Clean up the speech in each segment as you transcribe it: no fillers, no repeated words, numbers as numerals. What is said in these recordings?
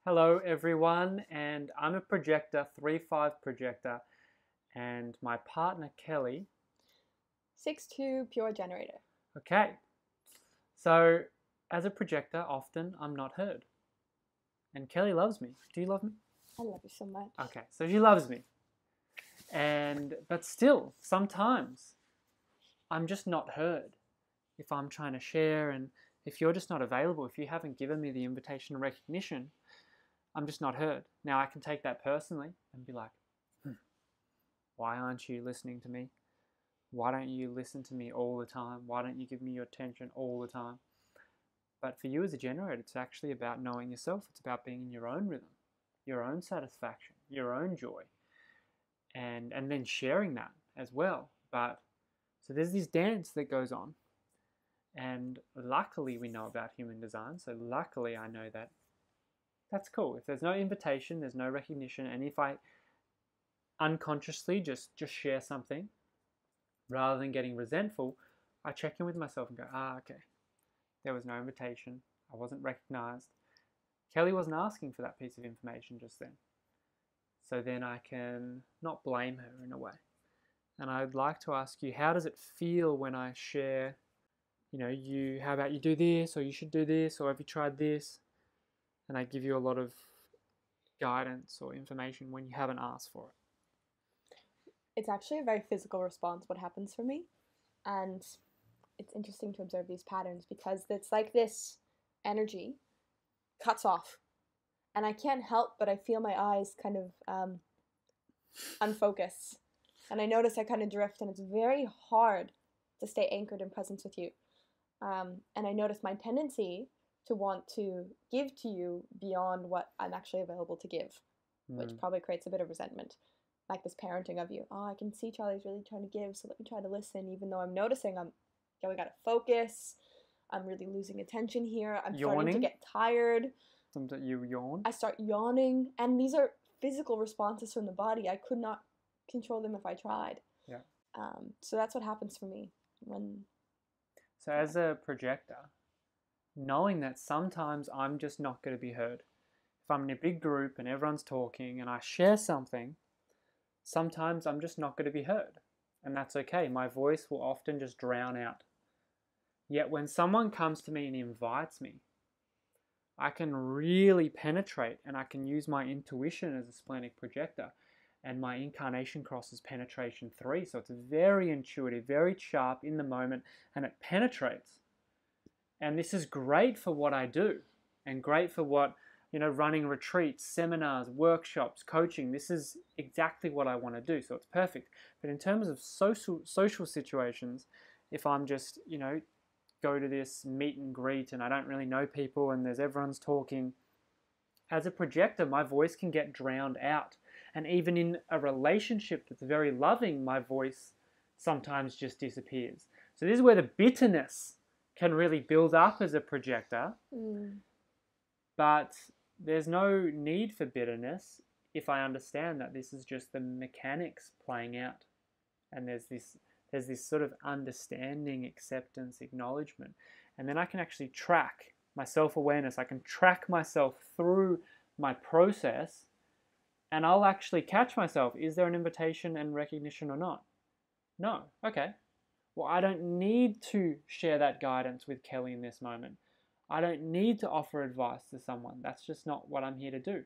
Hello everyone, and I'm a projector, 3-5 projector, and my partner Kelly. 6-2 pure generator. Okay, so as a projector, often I'm not heard. And Kelly loves me. Do you love me? I love you so much. Okay, so she loves me. But still, sometimes I'm just not heard if I'm trying to share, and if you're just not available, if you haven't given me the invitation and recognition, I'm just not heard. Now I can take that personally and be like, why aren't you listening to me? Why don't you listen to me all the time? Why don't you give me your attention all the time? But for you as a generator, it's actually about knowing yourself. It's about being in your own rhythm, your own satisfaction, your own joy, and then sharing that as well. But so there's this dance that goes on, and luckily we know about human design. So luckily I know that that's cool. If there's no invitation, there's no recognition, and if I unconsciously just share something, rather than getting resentful, I check in with myself and go, okay, there was no invitation. I wasn't recognized. Kelly wasn't asking for that piece of information just then. So then I can not blame her in a way. And I'd like to ask you, how does it feel when I share, how about you do this, or you should do this, or have you tried this? And I give you a lot of guidance or information when you haven't asked for it. It's actually a very physical response, what happens for me. And it's interesting to observe these patterns because it's like this energy cuts off. And I can't help but I feel my eyes kind of unfocus. And I notice I kind of drift, and it's very hard to stay anchored in presence with you. And I notice my tendency to want to give to you beyond what I'm actually available to give, which probably creates a bit of resentment. Like this parenting of you. Oh, I can see Charlie's really trying to give, so let me try to listen, even though I'm noticing we gotta focus. I'm really losing attention here. I'm Yawning? Starting to get tired. Sometimes you yawn? I start yawning, and these are physical responses from the body. I could not control them if I tried. Yeah. So that's what happens for me when. So as a projector, knowing that sometimes I'm just not going to be heard. If I'm in a big group and everyone's talking and I share something, sometimes I'm just not going to be heard. And that's okay. My voice will often just drown out. Yet when someone comes to me and invites me, I can really penetrate, and I can use my intuition as a splenic projector. And my incarnation cross is penetration 3. So it's very intuitive, very sharp in the moment, and it penetrates. And this is great for what I do, and great for what, running retreats, seminars, workshops, coaching. This is exactly what I want to do, so it's perfect. But in terms of social situations, if I'm just, go to this meet and greet and I don't really know people and everyone's talking, as a projector, my voice can get drowned out. And even in a relationship that's very loving, my voice sometimes just disappears. So this is where the bitterness can really build up as a projector. But there's no need for bitterness if I understand that this is just the mechanics playing out. And there's this sort of understanding, acceptance, acknowledgement. And then I can actually track my self-awareness. I can track myself through my process, and I'll actually catch myself. Is there an invitation and recognition or not? No. Okay. Well, I don't need to share that guidance with Kelly in this moment. I don't need to offer advice to someone. That's just not what I'm here to do.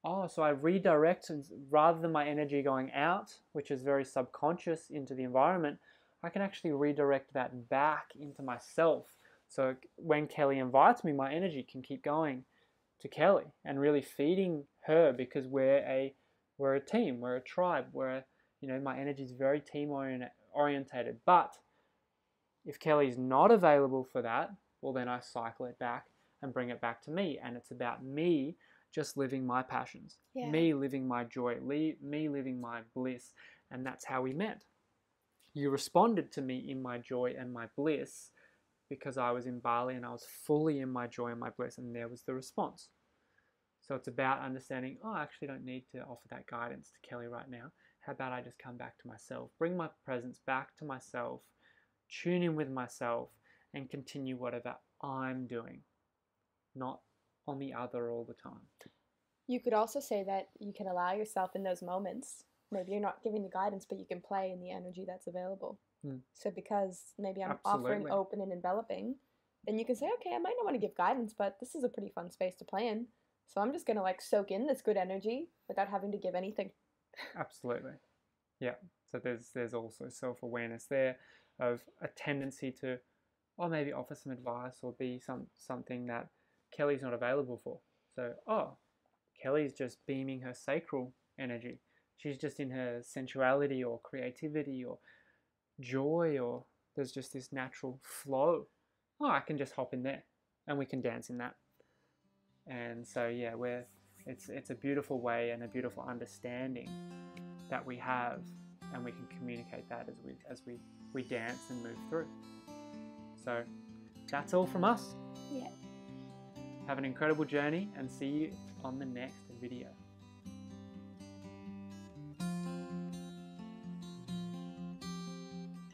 Oh, so I redirect, and rather than my energy going out, which is very subconscious, into the environment, I can actually redirect that back into myself. So when Kelly invites me, my energy can keep going to Kelly and really feeding her, because we're a team, we're a tribe, my energy is very team orientated. But if Kelly's not available for that, well, then I cycle it back and bring it back to me. And it's about me just living my passions, me living my joy, me living my bliss. And that's how we met. You responded to me in my joy and my bliss because I was in Bali and I was fully in my joy and my bliss, and there was the response. So it's about understanding, I actually don't need to offer that guidance to Kelly right now. How about I just come back to myself, bring my presence back to myself, tune in with myself, and continue whatever I'm doing, not on the other all the time. You could also say that you can allow yourself in those moments. Maybe you're not giving the guidance, but you can play in the energy that's available. So because maybe I'm offering open and enveloping, then you can say, okay, I might not want to give guidance, but this is a pretty fun space to play in. So I'm just going to like soak in this good energy without having to give anything. Absolutely. Yeah. So there's also self-awareness there of a tendency to, or maybe offer some advice or be something that Kelly's not available for. So, Kelly's just beaming her sacral energy. She's just in her sensuality or creativity or joy, or there's just this natural flow. I can just hop in there and we can dance in that. And so yeah, it's a beautiful way and a beautiful understanding that we have, and we can communicate that as we dance and move through. So that's all from us. Yeah. Have an incredible journey and see you on the next video.